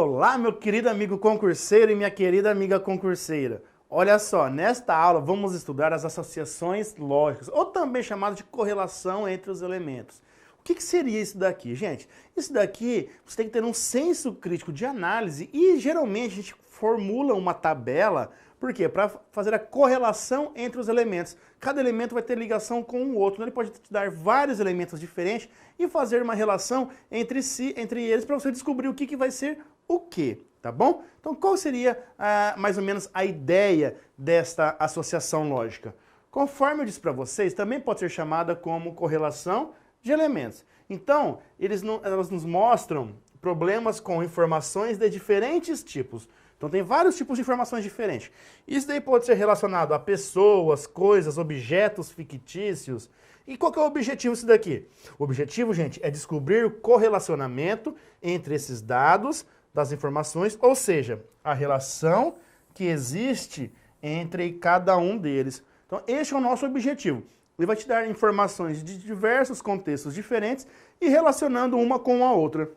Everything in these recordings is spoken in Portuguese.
Olá, meu querido amigo concurseiro e minha querida amiga concurseira. Olha só, nesta aula vamos estudar as associações lógicas, ou também chamado de correlação entre os elementos. O que seria isso daqui, gente? Isso daqui você tem que ter um senso crítico de análise e geralmente a gente formula uma tabela, por quê? Para fazer a correlação entre os elementos. Cada elemento vai ter ligação com o outro, então ele pode te dar vários elementos diferentes e fazer uma relação entre eles, para você descobrir o que vai ser o quê, tá bom? Então qual seria mais ou menos a ideia desta associação lógica? Conforme eu disse para vocês, também pode ser chamada como correlação de elementos. Então, elas nos mostram problemas com informações de diferentes tipos. Então tem vários tipos de informações diferentes. Isso daí pode ser relacionado a pessoas, coisas, objetos fictícios. E qual que é o objetivo disso daqui? O objetivo, gente, é descobrir o correlacionamento entre esses dados das informações, ou seja, a relação que existe entre cada um deles. Então este é o nosso objetivo. Ele vai te dar informações de diversos contextos diferentes e relacionando uma com a outra.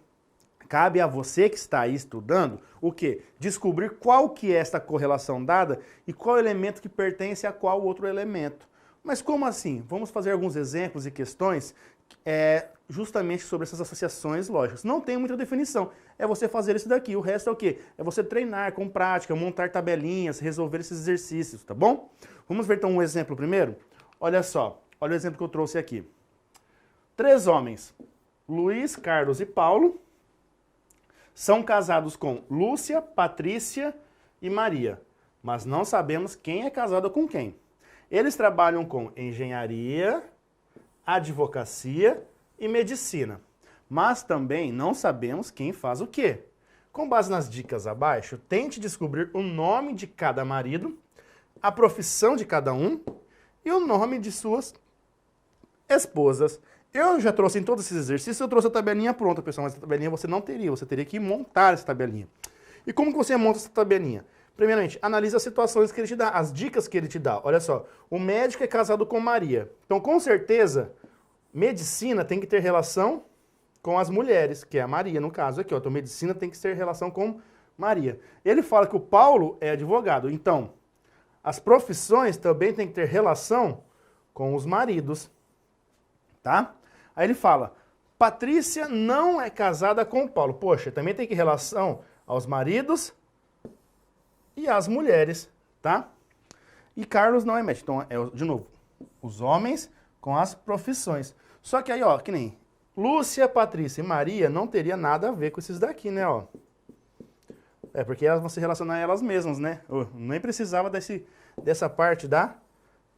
Cabe a você que está aí estudando o quê? Descobrir qual que é esta correlação dada e qual elemento que pertence a qual outro elemento. Mas como assim? Vamos fazer alguns exemplos e questões justamente sobre essas associações lógicas. Não tem muita definição, é você fazer isso daqui. O resto é o quê? É você treinar com prática, montar tabelinhas, resolver esses exercícios, tá bom? Vamos ver então um exemplo primeiro? Olha só, olha o exemplo que eu trouxe aqui. 3 homens, Luiz, Carlos e Paulo, são casados com Lúcia, Patrícia e Maria, mas não sabemos quem é casado com quem. Eles trabalham com engenharia, advocacia e medicina, mas também não sabemos quem faz o quê. Com base nas dicas abaixo, tente descobrir o nome de cada marido, a profissão de cada um e o nome de suas esposas. Eu já trouxe em todos esses exercícios, eu trouxe a tabelinha pronta, pessoal, mas a tabelinha você não teria, você teria que montar essa tabelinha. E como que você monta essa tabelinha? Primeiramente, analise as situações que ele te dá, as dicas que ele te dá. Olha só, o médico é casado com Maria. Então, com certeza, medicina tem que ter relação com as mulheres, que é a Maria, no caso aqui. Ó. Então, medicina tem que ter relação com Maria. Ele fala que o Paulo é advogado. Então, as profissões também têm que ter relação com os maridos, tá? Aí ele fala, Patrícia não é casada com o Paulo. Poxa, também tem que relação aos maridos e às mulheres, tá? E Carlos não é médico. Então, de novo, os homens com as profissões. Só que aí, ó, que nem Lúcia, Patrícia e Maria não teria nada a ver com esses daqui, né, ó. É porque elas vão se relacionar a elas mesmas, né? Eu nem precisava dessa parte da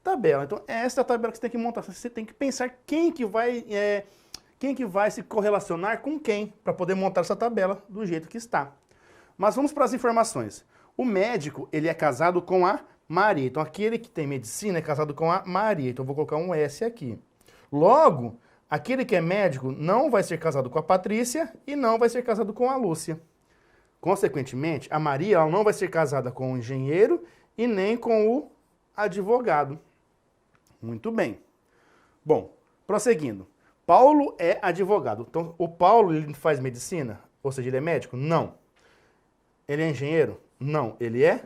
tabela. Então, essa é a tabela que você tem que montar. Você tem que pensar quem que vai se correlacionar com quem, para poder montar essa tabela do jeito que está. Mas vamos para as informações. O médico, ele é casado com a Maria. Então, aquele que tem medicina é casado com a Maria. Então, eu vou colocar um S aqui. Logo, aquele que é médico não vai ser casado com a Patrícia e não vai ser casado com a Lúcia. Consequentemente, a Maria ela não vai ser casada com o engenheiro e nem com o advogado. Muito bem. Bom, prosseguindo. Paulo é advogado. Então, o Paulo ele faz medicina? Ou seja, ele é médico? Não. Ele é engenheiro? Não. Ele é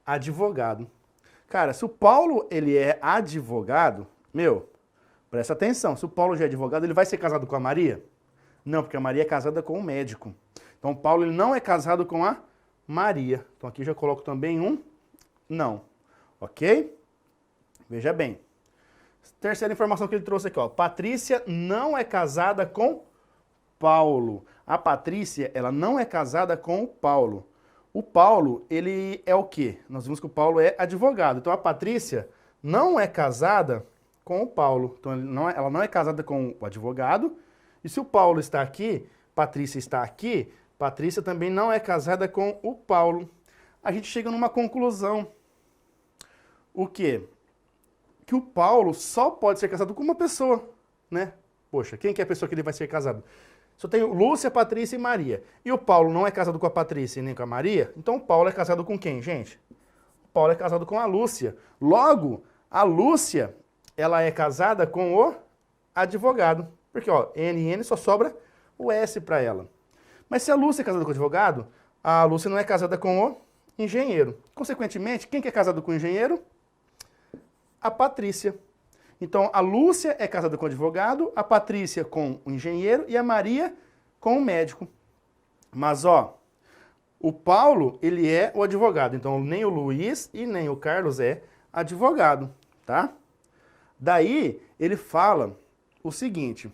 advogado. Cara, se o Paulo ele é advogado, presta atenção. Se o Paulo já é advogado, ele vai ser casado com a Maria? Não, porque a Maria é casada com o médico. Então, o Paulo ele não é casado com a Maria. Então, aqui eu já coloco também um não. Ok? Veja bem. Terceira informação que ele trouxe aqui, ó. Patrícia não é casada com Paulo. A Patrícia, ela não é casada com o Paulo. O Paulo, ele é o quê? Nós vimos que o Paulo é advogado. Então, a Patrícia não é casada com o Paulo. Então, ela não é casada com o advogado. E se o Paulo está aqui, Patrícia está aqui, Patrícia também não é casada com o Paulo. A gente chega numa conclusão. O quê? Que o Paulo só pode ser casado com uma pessoa, né? Poxa, quem que é a pessoa que ele vai ser casado? Só tem Lúcia, Patrícia e Maria. E o Paulo não é casado com a Patrícia e nem com a Maria? Então o Paulo é casado com quem, gente? O Paulo é casado com a Lúcia. Logo, a Lúcia, ela é casada com o advogado. Porque, ó, NN só sobra o S para ela. Mas se a Lúcia é casada com o advogado, a Lúcia não é casada com o engenheiro. Consequentemente, quem que é casado com o engenheiro? A Patrícia. Então, a Lúcia é casada com o advogado, a Patrícia com o engenheiro e a Maria com o médico. Mas, ó, o Paulo, ele é o advogado. Então, nem o Luiz e nem o Carlos é advogado, tá? Daí, ele fala o seguinte,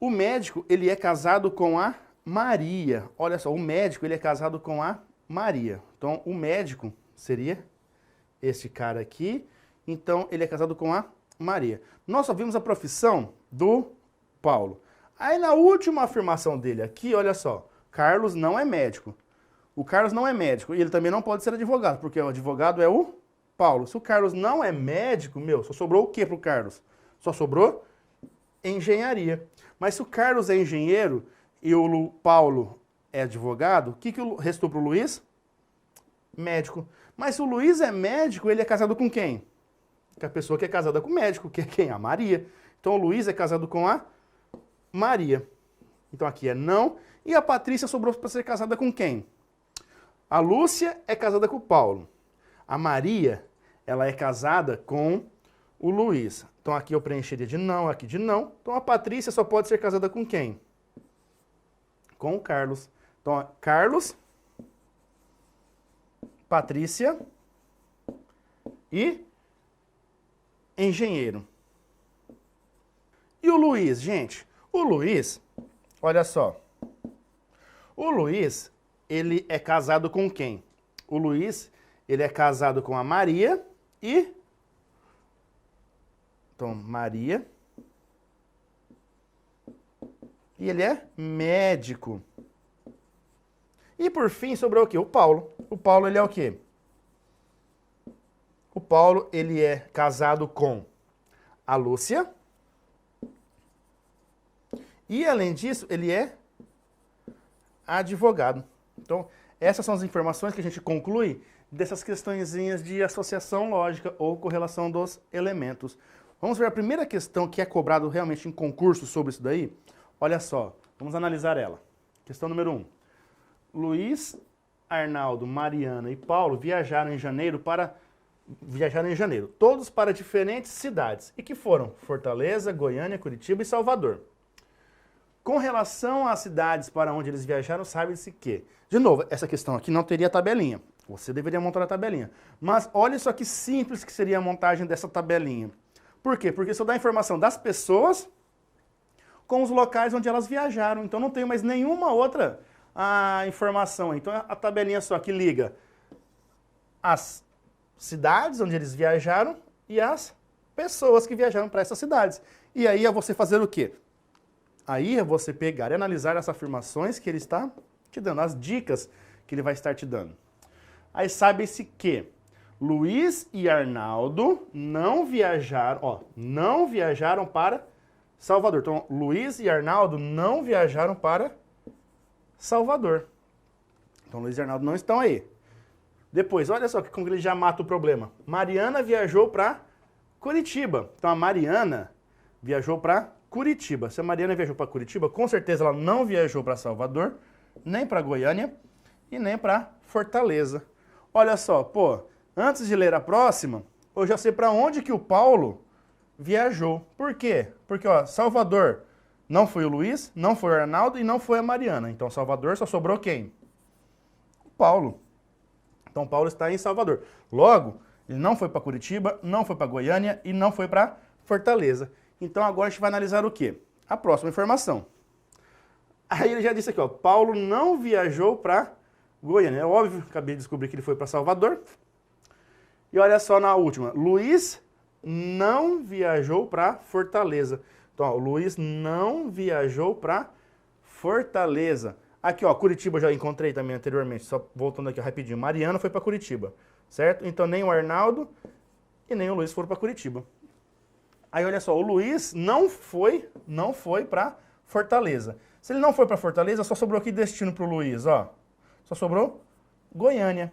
o médico, ele é casado com a Maria. Olha só, o médico, ele é casado com a Maria. Então, o médico seria este cara aqui. Então, ele é casado com a Maria. Nós só vimos a profissão do Paulo. Aí, na última afirmação dele aqui, olha só, Carlos não é médico. O Carlos não é médico e ele também não pode ser advogado, porque o advogado é o Paulo. Se o Carlos não é médico, só sobrou o que para o Carlos? Só sobrou engenharia. Mas se o Carlos é engenheiro e o Paulo é advogado, o que restou para o Luiz? Médico. Mas se o Luiz é médico, ele é casado com quem? Com a pessoa que é casada com o médico, que é quem? A Maria. Então o Luiz é casado com a Maria. Então aqui é não. E a Patrícia sobrou para ser casada com quem? A Lúcia é casada com o Paulo. A Maria, ela é casada com o Luiz. Então aqui eu preencheria de não, aqui de não. Então a Patrícia só pode ser casada com quem? Com o Carlos. Então, ó, Carlos, Patrícia e engenheiro. E o Luiz, gente? O Luiz, olha só. O Luiz, ele é casado com quem? O Luiz, ele é casado com a Maria e... Então, Maria. E ele é médico. E por fim, sobrou o quê? O Paulo. O Paulo, ele é o quê? O Paulo, ele é casado com a Lúcia. E, além disso, ele é advogado. Então, essas são as informações que a gente conclui dessas questõezinhas de associação lógica ou correlação dos elementos. Vamos ver a primeira questão que é cobrado realmente em concurso sobre isso daí? Olha só, vamos analisar ela. Questão número 1. Luiz, Arnaldo, Mariana e Paulo viajaram em janeiro, todos para diferentes cidades, e que foram Fortaleza, Goiânia, Curitiba e Salvador. Com relação às cidades para onde eles viajaram, sabe-se que, de novo, essa questão aqui não teria tabelinha. Você deveria montar a tabelinha. Mas olha só que simples que seria a montagem dessa tabelinha. Por quê? Porque só dá a informação das pessoas com os locais onde elas viajaram. Então não tem mais nenhuma outra informação. Então a tabelinha só que liga as cidades onde eles viajaram e as pessoas que viajaram para essas cidades. E aí é você fazer o quê? Aí é você pegar e analisar as afirmações que ele está te dando, as dicas que ele vai estar te dando. Aí sabe-se que Luiz e Arnaldo não viajaram para Salvador. Então, Luiz e Arnaldo não viajaram para Salvador. Então, Luiz e Arnaldo não estão aí. Depois, olha só como ele já mata o problema. Mariana viajou para Curitiba. Então, a Mariana viajou para Curitiba. Se a Mariana viajou para Curitiba, com certeza ela não viajou para Salvador, nem para Goiânia e nem para Fortaleza. Olha só, pô, antes de ler a próxima, eu já sei para onde que o Paulo viajou. Por quê? Porque, ó, Salvador não foi o Luiz, não foi o Arnaldo e não foi a Mariana. Então, Salvador só sobrou quem? O Paulo. Então, Paulo está em Salvador. Logo, ele não foi para Curitiba, não foi para Goiânia e não foi para Fortaleza. Então, agora a gente vai analisar o quê? A próxima informação. Aí ele já disse aqui, ó, Paulo não viajou para Goiânia. É óbvio, acabei de descobrir que ele foi para Salvador. E olha só na última, Luiz não viajou para Fortaleza. Então, ó, o Luiz não viajou para Fortaleza. Aqui, ó, Curitiba eu já encontrei também anteriormente, só voltando aqui ó, rapidinho. Mariana foi para Curitiba, certo? Então, nem o Arnaldo e nem o Luiz foram para Curitiba. Aí, olha só, o Luiz não foi para Fortaleza. Se ele não foi para Fortaleza, só sobrou aqui destino para o Luiz, ó. Só sobrou Goiânia.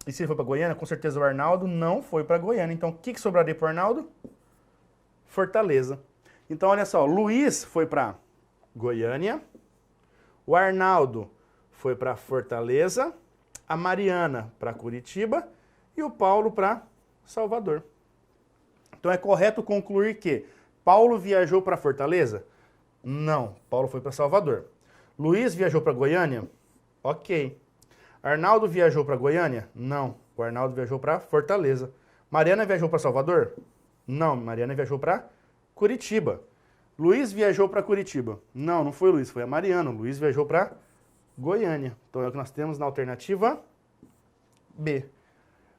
E se ele foi para Goiânia, com certeza o Arnaldo não foi para Goiânia. Então, o que sobraria para o Arnaldo? Fortaleza. Então, olha só, Luiz foi para Goiânia. O Arnaldo foi para Fortaleza. A Mariana para Curitiba. E o Paulo para Salvador. Então é correto concluir que Paulo viajou para Fortaleza? Não, Paulo foi para Salvador. Luiz viajou para Goiânia? Ok. Arnaldo viajou para Goiânia? Não, o Arnaldo viajou para Fortaleza. Mariana viajou para Salvador? Não, Mariana viajou para Curitiba. Luiz viajou para Curitiba? Não, não foi o Luiz, foi a Mariana. O Luiz viajou para Goiânia. Então é o que nós temos na alternativa B.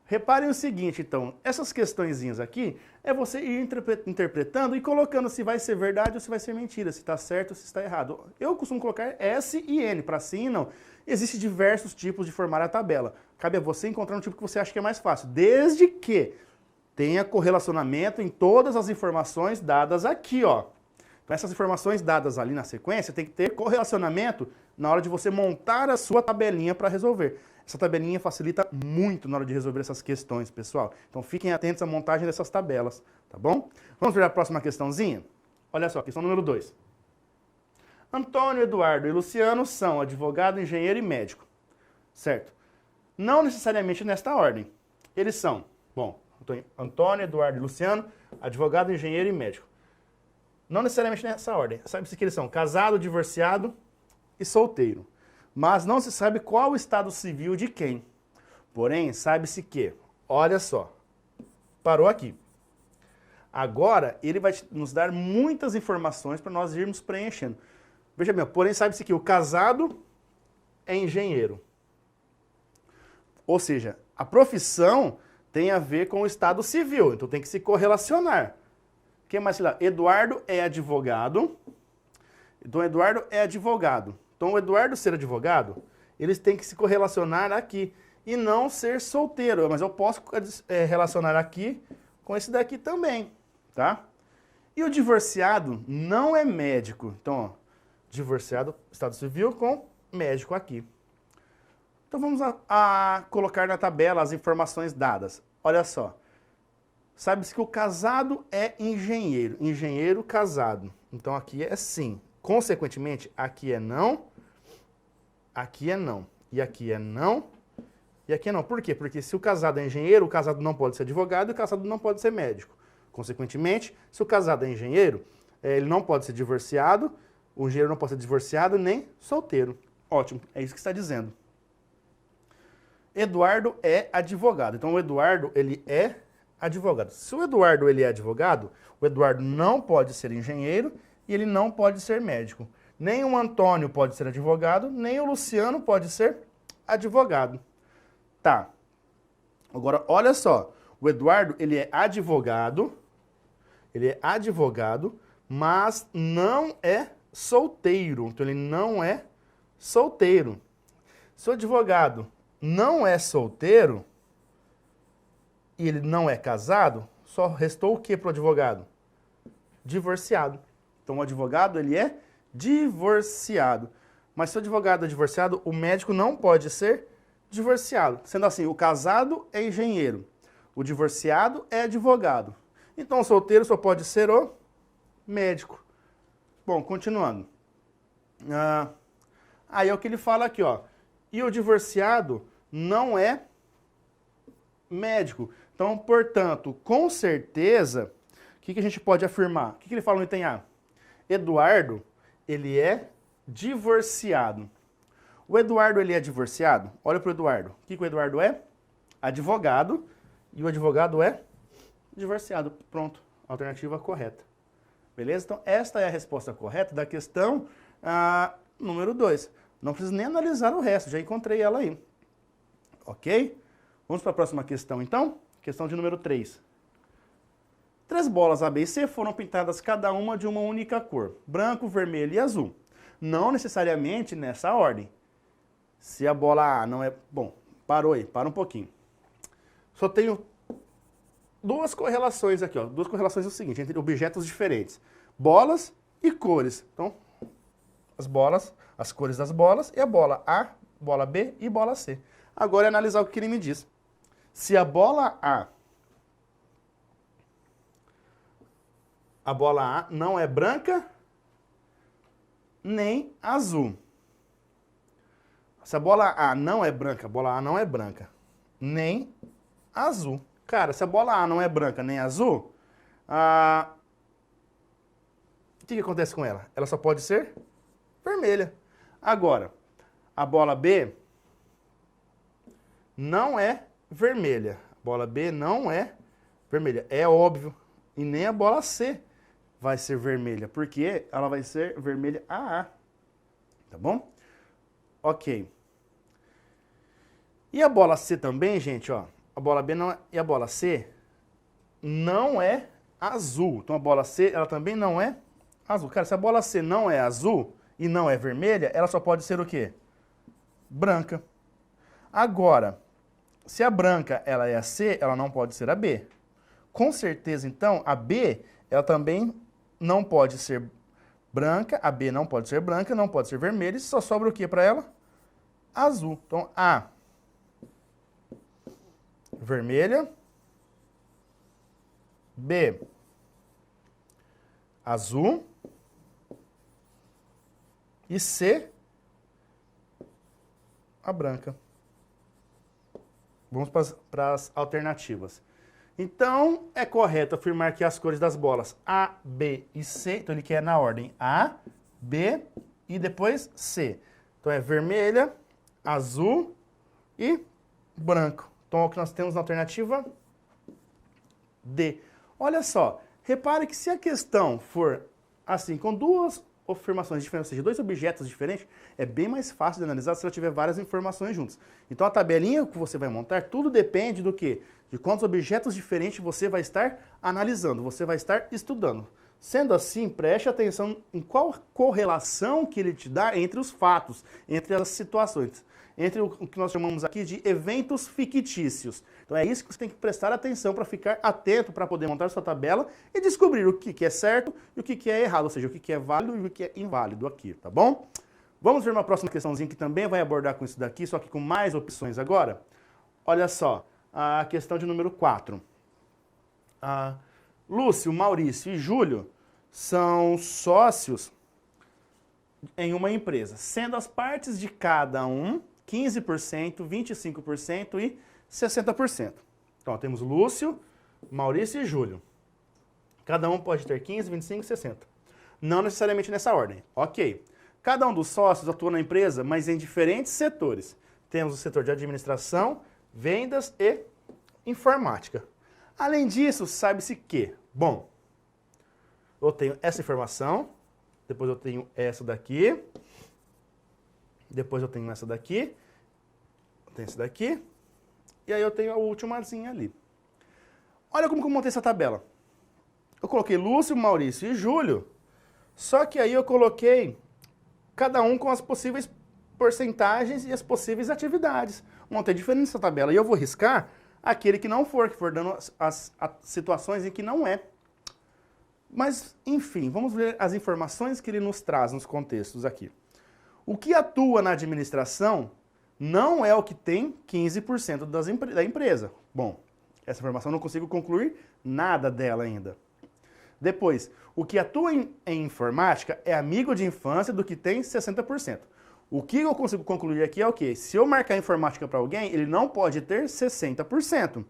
Reparem o seguinte, então, essas questõezinhas aqui é você ir interpretando e colocando se vai ser verdade ou se vai ser mentira, se está certo ou se está errado. Eu costumo colocar S e N, para sim e não. Existem diversos tipos de formar a tabela. Cabe a você encontrar um tipo que você acha que é mais fácil, desde que tenha correlacionamento em todas as informações dadas aqui, ó. Então essas informações dadas ali na sequência tem que ter correlacionamento na hora de você montar a sua tabelinha para resolver. Essa tabelinha facilita muito na hora de resolver essas questões, pessoal. Então fiquem atentos à montagem dessas tabelas, tá bom? Vamos ver a próxima questãozinha? Olha só, questão número 2. Antônio, Eduardo e Luciano são advogado, engenheiro e médico, certo? Não necessariamente nesta ordem. Eles são, bom, Antônio, Eduardo e Luciano, advogado, engenheiro e médico. Não necessariamente nessa ordem. Sabe-se que eles são casado, divorciado e solteiro. Mas não se sabe qual o estado civil de quem. Porém, sabe-se que, olha só, parou aqui. Agora, ele vai nos dar muitas informações para nós irmos preenchendo. Veja bem, porém, sabe-se que o casado é engenheiro. Ou seja, a profissão tem a ver com o estado civil, então tem que se correlacionar. Quem mais se dá? Eduardo é advogado. Então, Eduardo é advogado. Então, o Eduardo ser advogado, eles têm que se correlacionar aqui e não ser solteiro. Mas eu posso relacionar aqui com esse daqui também, tá? E o divorciado não é médico. Então, ó, divorciado, estado civil com médico aqui. Então, vamos a colocar na tabela as informações dadas. Olha só. Sabe-se que o casado é engenheiro. Engenheiro casado. Então, aqui é sim. Consequentemente, aqui é não, aqui é não, e aqui é não, e aqui é não. Por quê? Porque se o casado é engenheiro, o casado não pode ser advogado e o casado não pode ser médico. Consequentemente, se o casado é engenheiro, ele não pode ser divorciado, o engenheiro não pode ser divorciado nem solteiro. Ótimo, é isso que está dizendo. Eduardo é advogado. Então, o Eduardo, ele é advogado. Se o Eduardo ele é advogado, o Eduardo não pode ser engenheiro e ele não pode ser médico. Nem o Antônio pode ser advogado, nem o Luciano pode ser advogado. Tá. Agora, olha só. O Eduardo, ele é advogado, mas não é solteiro. Então, ele não é solteiro. Se o advogado não é solteiro e ele não é casado, só restou o que para o advogado? Divorciado. Então, o advogado, ele é divorciado. Mas se o advogado é divorciado, o médico não pode ser divorciado. Sendo assim, o casado é engenheiro, o divorciado é advogado. Então, o solteiro só pode ser o médico. Bom, continuando. Aí é o que ele fala aqui, ó. E o divorciado não é médico. Então, portanto, com certeza, o que a gente pode afirmar? O que ele fala no item A? Eduardo, ele é divorciado. O Eduardo, ele é divorciado? Olha para o Eduardo. O que o Eduardo é? Advogado. E o advogado é divorciado. Pronto. Alternativa correta. Beleza? Então, esta é a resposta correta da questão número 2. Não preciso nem analisar o resto. Já encontrei ela aí. Ok? Vamos para a próxima questão, então? Questão de número 3. 3 bolas A, B e C foram pintadas cada uma de uma única cor, branco, vermelho e azul. Não necessariamente nessa ordem. Se a bola A não é... Bom, parou aí, para um pouquinho. Só tenho 2 correlações aqui, ó. 2 correlações é o seguinte, entre objetos diferentes. Bolas e cores. Então, as bolas, as cores das bolas e a bola A, bola B e bola C. Agora é analisar o que ele me diz. Se a bola A não é branca nem azul. Se a bola A não é branca, a bola A não é branca, nem azul. Cara, se a bola A não é branca nem azul, o que acontece com ela? Ela só pode ser vermelha. Agora, a bola B não é vermelha. A bola B não é vermelha. É óbvio. E nem a bola C vai ser vermelha, porque ela vai ser vermelha AA. Tá bom? Ok. E a bola C também, gente, ó. A bola B não é, e a bola C não é azul. Então a bola C, ela também não é azul. Cara, se a bola C não é azul e não é vermelha, ela só pode ser o quê? Branca. Agora, se a branca ela é a C, ela não pode ser a B. Com certeza, então, a B, ela também não pode ser branca, a B não pode ser branca, não pode ser vermelha, e só sobra o que para ela? Azul. Então, A, vermelha, B, azul, e C, a branca. Vamos para as alternativas. Então, é correto afirmar que as cores das bolas A, B e C, então ele quer na ordem A, B e depois C. Então é vermelha, azul e branco. Então, o que nós temos na alternativa D. Olha só, repare que se a questão for assim, com duas afirmações diferentes, ou seja, dois objetos diferentes, é bem mais fácil de analisar se ela tiver várias informações juntas. Então, a tabelinha que você vai montar, tudo depende do quê? De quantos objetos diferentes você vai estar analisando, você vai estar estudando. Sendo assim, preste atenção em qual correlação que ele te dá entre os fatos, entre as situações, entre o que nós chamamos aqui de eventos fictícios. Então é isso que você tem que prestar atenção para ficar atento para poder montar sua tabela e descobrir o que é certo e o que é errado, ou seja, o que é válido e o que é inválido aqui, tá bom? Vamos ver uma próxima questãozinha que também vai abordar com isso daqui, só que com mais opções agora. Olha só, a questão de número 4. Lúcio, Maurício e Júlio são sócios em uma empresa, sendo as partes de cada um 15%, 25% e 60%. Então, temos Lúcio, Maurício e Júlio. Cada um pode ter 15, 25 e 60. Não necessariamente nessa ordem. Ok. Cada um dos sócios atua na empresa, mas em diferentes setores. Temos o setor de administração, vendas e informática. Além disso, sabe-se que, bom, eu tenho essa informação, depois eu tenho essa daqui, depois eu tenho essa daqui, eu tenho essa daqui, e aí eu tenho a ultimazinha ali. Olha como que eu montei essa tabela. Eu coloquei Lúcio, Maurício e Júlio, só que aí eu coloquei cada um com as possíveis porcentagens e as possíveis atividades. Montei diferente essa tabela, e eu vou riscar aquele que não for, que for dando as situações em que não é. Mas, enfim, vamos ver as informações que ele nos traz nos contextos aqui. O que atua na administração não é o que tem 15% da empresa. Bom, essa informação eu não consigo concluir nada dela ainda. Depois, o que atua em informática é amigo de infância do que tem 60%. O que eu consigo concluir aqui é o quê? Se eu marcar informática para alguém, ele não pode ter 60%.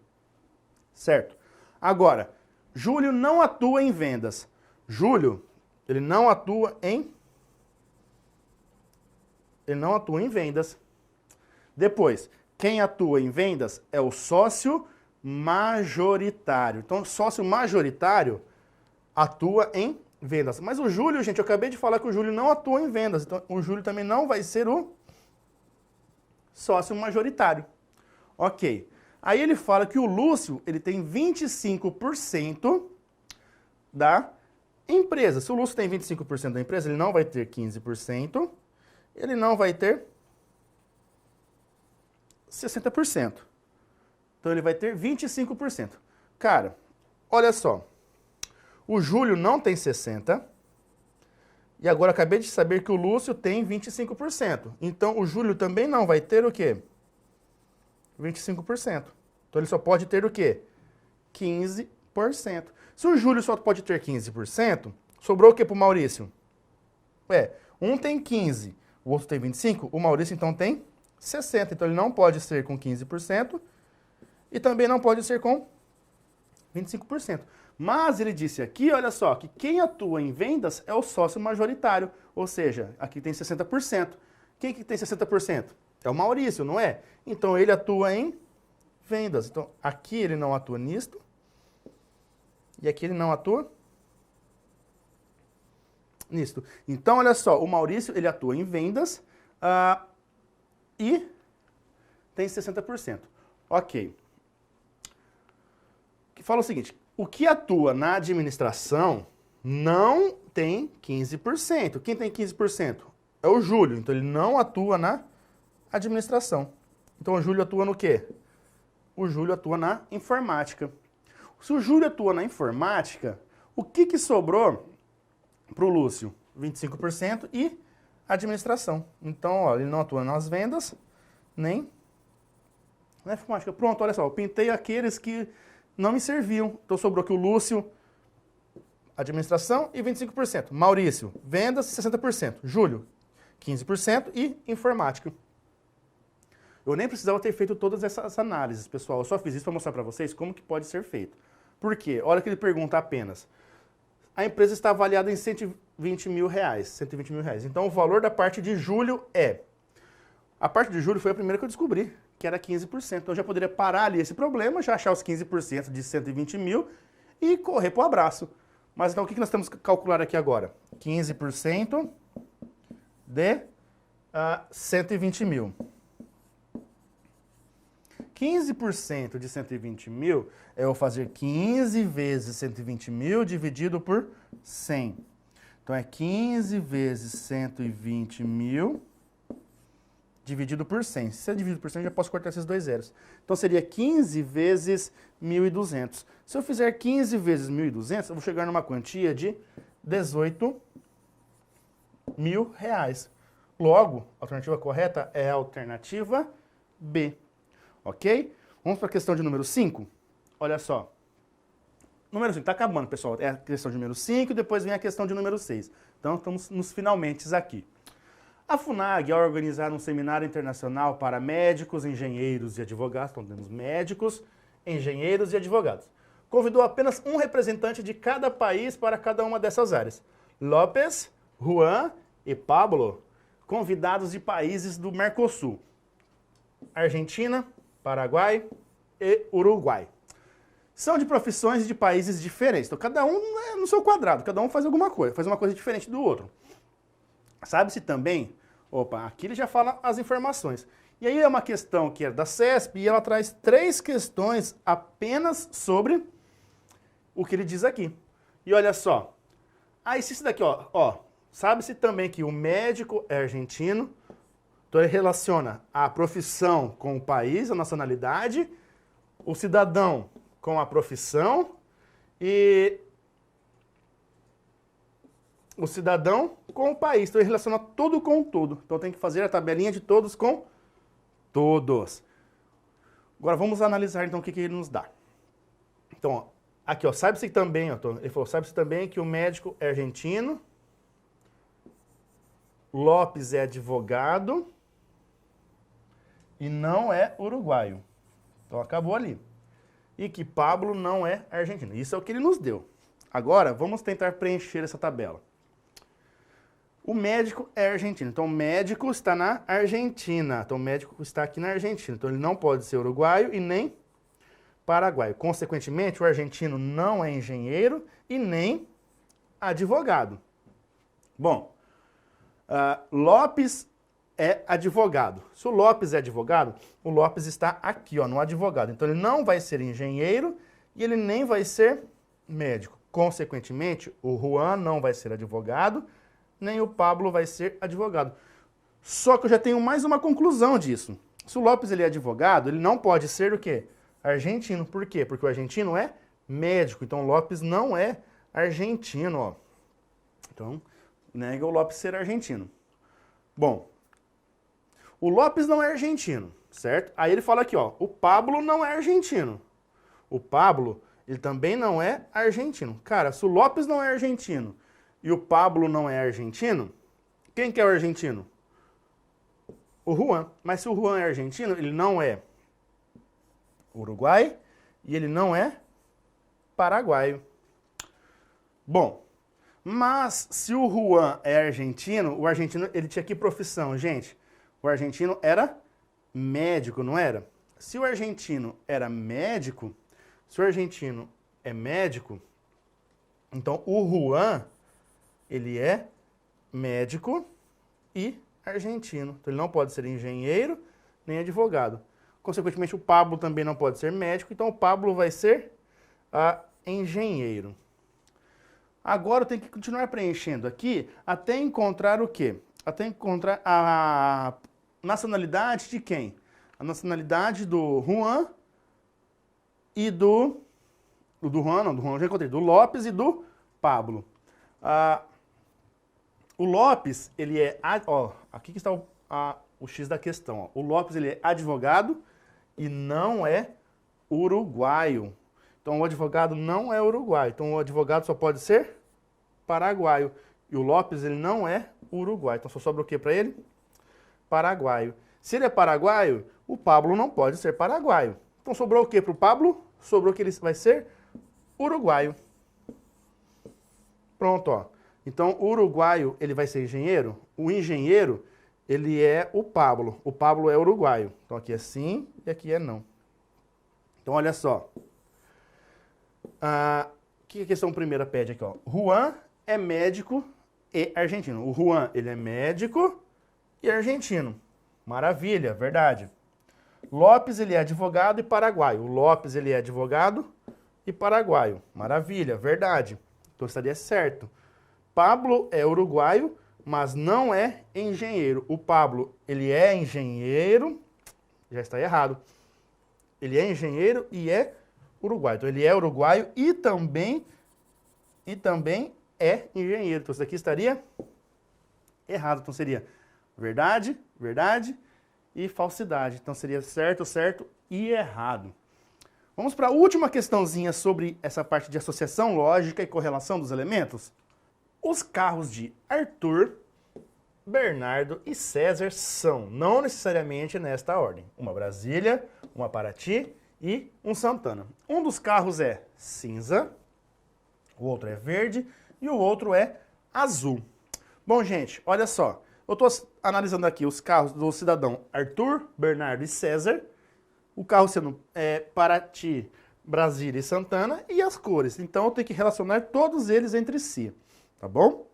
Certo? Agora, Júlio não atua em vendas. Júlio, ele não atua em vendas. Depois, quem atua em vendas é o sócio majoritário. Então, sócio majoritário atua em vendas. Mas o Júlio, gente, eu acabei de falar que o Júlio não atua em vendas. Então, o Júlio também não vai ser o sócio majoritário. Ok. Aí ele fala que o Lúcio, ele tem 25% da empresa. Se o Lúcio tem 25% da empresa, ele não vai ter 15%, ele não vai ter 60%. Então ele vai ter 25%. Cara, olha só. O Júlio não tem 60%. E agora acabei de saber que o Lúcio tem 25%. Então o Júlio também não vai ter o quê? 25%. Então ele só pode ter o quê? 15%. Se o Júlio só pode ter 15%, sobrou o quê para o Maurício? Um tem 15, o outro tem 25, o Maurício então tem 60. Então ele não pode ser com 15% e também não pode ser com 25%. Mas ele disse aqui, olha só, que quem atua em vendas é o sócio majoritário, ou seja, aqui tem 60%. Quem que tem 60%? É o Maurício, não é? Então ele atua em vendas. Então aqui ele não atua nisto e aqui ele não atua nisto. Então olha só, o Maurício ele atua em vendas e tem 60%. Ok. Fala o seguinte, o que atua na administração não tem 15%. Quem tem 15%? É o Júlio, então ele não atua na administração. Então o Júlio atua no quê? O Júlio atua na informática. Se o Júlio atua na informática, o que sobrou para o Lúcio? 25% e administração. Então, ó, ele não atua nas vendas, nem na informática. Pronto, olha só, eu pintei aqueles que não me serviam. Então sobrou aqui o Lúcio, administração e 25%. Maurício, vendas, 60%. Júlio, 15% e informática. Eu nem precisava ter feito todas essas análises, pessoal. Eu só fiz isso para mostrar para vocês como que pode ser feito. Por quê? Olha que ele pergunta apenas. A empresa está avaliada em 120 mil reais. 120 mil reais. Então o valor da parte de Júlio é... A parte de Júlio foi a primeira que eu descobri, que era 15%. Então eu já poderia parar ali esse problema, já achar os 15% de 120 mil e correr para o abraço. Mas então o que nós temos que calcular aqui agora? 15% de 120 mil. 15% de 120 mil é eu fazer 15 vezes 120 mil dividido por 100. Então é 15 vezes 120 mil dividido por 100. Se eu divido por 100, eu já posso cortar esses dois zeros. Então seria 15 vezes 1.200. Se eu fizer 15 vezes 1.200, eu vou chegar numa quantia de 18 mil reais. Logo, a alternativa correta é a alternativa B. Ok? Vamos para a questão de número 5? Olha só. Número 5, está acabando, pessoal. É a questão de número 5 e depois vem a questão de número 6. Então, estamos nos finalmente aqui. A FUNAG, ao organizar um seminário internacional para médicos, engenheiros e advogados, então temos médicos, engenheiros e advogados, convidou apenas um representante de cada país para cada uma dessas áreas. Lopes, Juan e Pablo, convidados de países do Mercosul. Argentina, Paraguai e Uruguai. São de profissões de países diferentes. Então, cada um é no seu quadrado, cada um faz alguma coisa, faz uma coisa diferente do outro. Sabe-se também, aqui ele já fala as informações. E aí é uma questão que é da CESP e ela traz 3 questões apenas sobre o que ele diz aqui. E olha só, isso daqui, sabe-se também que o médico é argentino, então ele relaciona a profissão com o país, a nacionalidade, o cidadão com a profissão e o cidadão com o país. Então ele relaciona tudo com tudo. Então tem que fazer a tabelinha de todos com todos. Agora vamos analisar então o que ele nos dá. Então, aqui, sabe-se também, ele falou, sabe-se também que o médico é argentino, Lopes é advogado e não é uruguaio. Então acabou ali. E que Pablo não é argentino. Isso é o que ele nos deu. Agora, vamos tentar preencher essa tabela. O médico é argentino. Então, o médico está na Argentina. Então, o médico está aqui na Argentina. Então, ele não pode ser uruguaio e nem paraguaio. Consequentemente, o argentino não é engenheiro e nem advogado. Bom, Lopes é advogado. Se o Lopes é advogado, o Lopes está aqui, no advogado. Então, ele não vai ser engenheiro e ele nem vai ser médico. Consequentemente, o Juan não vai ser advogado, nem o Pablo vai ser advogado. Só que eu já tenho mais uma conclusão disso. Se o Lopes ele é advogado, ele não pode ser o quê? Argentino. Por quê? Porque o argentino é médico. Então, o Lopes não é argentino. Então, nega o Lopes ser argentino. Bom, o Lopes não é argentino, certo? Aí ele fala aqui, o Pablo não é argentino. O Pablo, ele também não é argentino. Cara, se o Lopes não é argentino e o Pablo não é argentino, Quem que é o argentino? O Juan. Mas se o Juan é argentino, ele não é uruguai e ele não é paraguaio. Bom, mas se o Juan é argentino, o argentino ele tinha que profissão, gente? O argentino era médico, não era? Se o argentino era médico, se o argentino é médico, então o Juan, ele é médico e argentino. Então ele não pode ser engenheiro nem advogado. Consequentemente, o Pablo também não pode ser médico, então o Pablo vai ser engenheiro. Agora eu tenho que continuar preenchendo aqui até encontrar o quê? Até encontrar a nacionalidade de quem? A nacionalidade do Juan e do Juan, não, do Juan eu já encontrei, do Lopes e do Pablo. O Lopes, ele é, aqui que está o X da questão. Ó. O Lopes, ele é advogado e não é uruguaio. Então, o advogado não é uruguaio. Então, o advogado só pode ser paraguaio. E o Lopes, ele não é uruguaio. Então, só sobra o que para ele? Paraguaio. Se ele é paraguaio, o Pablo não pode ser paraguaio. Então, sobrou o que para o Pablo? Sobrou que ele vai ser uruguaio. Pronto, ó. Então, o uruguaio, ele vai ser engenheiro. O engenheiro, ele é o Pablo. O Pablo é uruguaio. Então, aqui é sim e aqui é não. Então, olha só. O que a questão primeira pede aqui, ó? Juan é médico e argentino. O Juan, ele é médico e argentino. Maravilha, verdade. Lopes, ele é advogado e paraguaio. O Lopes, ele é advogado e paraguaio. Maravilha, verdade. Então, estaria certo. Pablo é uruguaio, mas não é engenheiro. O Pablo, ele é engenheiro, já está errado. Ele é engenheiro e é uruguaio. Então, ele é uruguaio e também é engenheiro. Então, isso daqui estaria errado. Então, seria verdade, verdade e falsidade. Então, seria certo, certo e errado. Vamos para a última questãozinha sobre essa parte de associação lógica e correlação dos elementos. Os carros de Arthur, Bernardo e César são, não necessariamente nesta ordem, uma Brasília, uma Paraty e um Santana. Um dos carros é cinza, o outro é verde e o outro é azul. Bom, gente, olha só. Eu estou analisando aqui os carros do cidadão Arthur, Bernardo e César. O carro sendo Paraty, Brasília e Santana e as cores. Então eu tenho que relacionar todos eles entre si. Tá bom?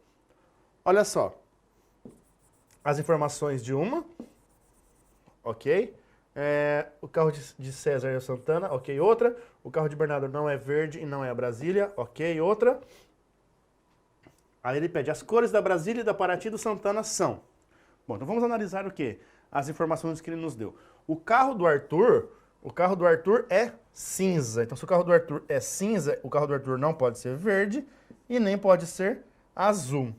Olha só. As informações de uma. Ok. O carro de César é o Santana. Ok, outra. O carro de Bernardo não é verde e não é a Brasília. Ok, outra. Aí ele pede as cores da Brasília e da Paraty e do Santana são. Bom, então vamos analisar o quê? As informações que ele nos deu. O carro do Arthur é cinza. Então se o carro do Arthur é cinza, o carro do Arthur não pode ser verde e nem pode ser azul.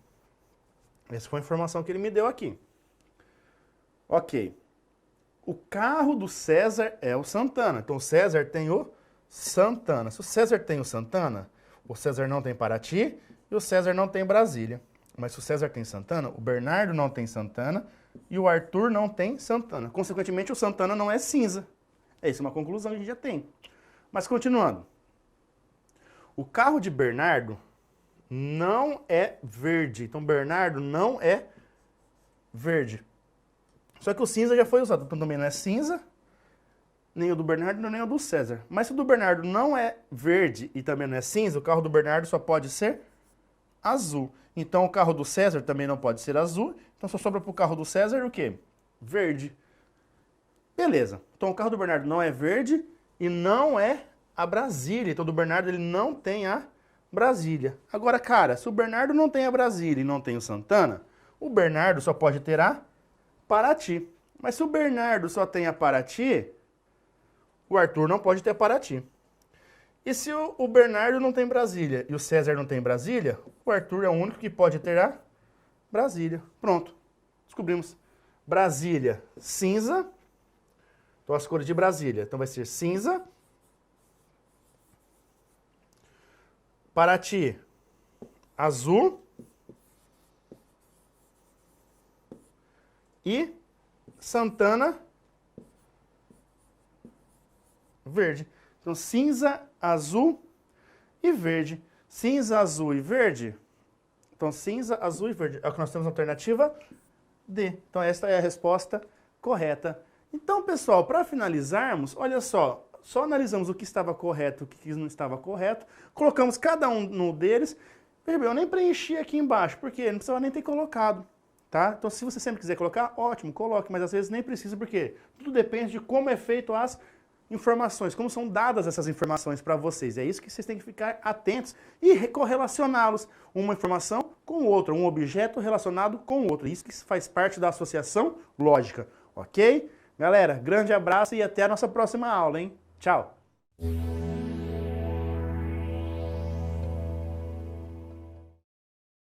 Essa foi a informação que ele me deu aqui. Ok. O carro do César é o Santana. Então o César tem o Santana. Se o César tem o Santana, o César não tem Paraty e o César não tem Brasília. Mas se o César tem Santana, o Bernardo não tem Santana e o Arthur não tem Santana. Consequentemente, o Santana não é cinza. Essa é uma conclusão que a gente já tem. Mas continuando. O carro de Bernardo não é verde. Então, Bernardo não é verde. Só que o cinza já foi usado. Então, também não é cinza, nem o do Bernardo, nem o do César. Mas se o do Bernardo não é verde e também não é cinza, o carro do Bernardo só pode ser azul. Então, o carro do César também não pode ser azul. Então, só sobra para o carro do César o quê? Verde. Beleza. Então, o carro do Bernardo não é verde e não é a Brasília. Então, do Bernardo ele não tem a Brasília. Agora, cara, se o Bernardo não tem a Brasília e não tem o Santana, o Bernardo só pode ter a Paraty. Mas se o Bernardo só tem a Paraty, o Arthur não pode ter a Paraty. E se o Bernardo não tem Brasília e o César não tem Brasília, o Arthur é o único que pode ter a Brasília. Pronto. Descobrimos. Brasília, cinza. Então, as cores de Brasília. Então, vai ser cinza. Paraty, azul. e Santana, verde. Então, cinza, azul e verde. Cinza, azul e verde. Então, cinza, azul e verde. É o que nós temos na alternativa D. Então, esta é a resposta correta. Então, pessoal, para finalizarmos, olha só analisamos o que estava correto e o que não estava correto, colocamos cada um deles. Veja bem, eu nem preenchi aqui embaixo, porque não precisava nem ter colocado. Tá? Então, se você sempre quiser colocar, ótimo, coloque, mas às vezes nem precisa, porque tudo depende de como é feito as informações, como são dadas essas informações para vocês. É isso que vocês têm que ficar atentos e correlacioná-los, uma informação com outra, um objeto relacionado com outro. Isso que faz parte da associação lógica, ok? Galera, grande abraço e até a nossa próxima aula, hein? Tchau!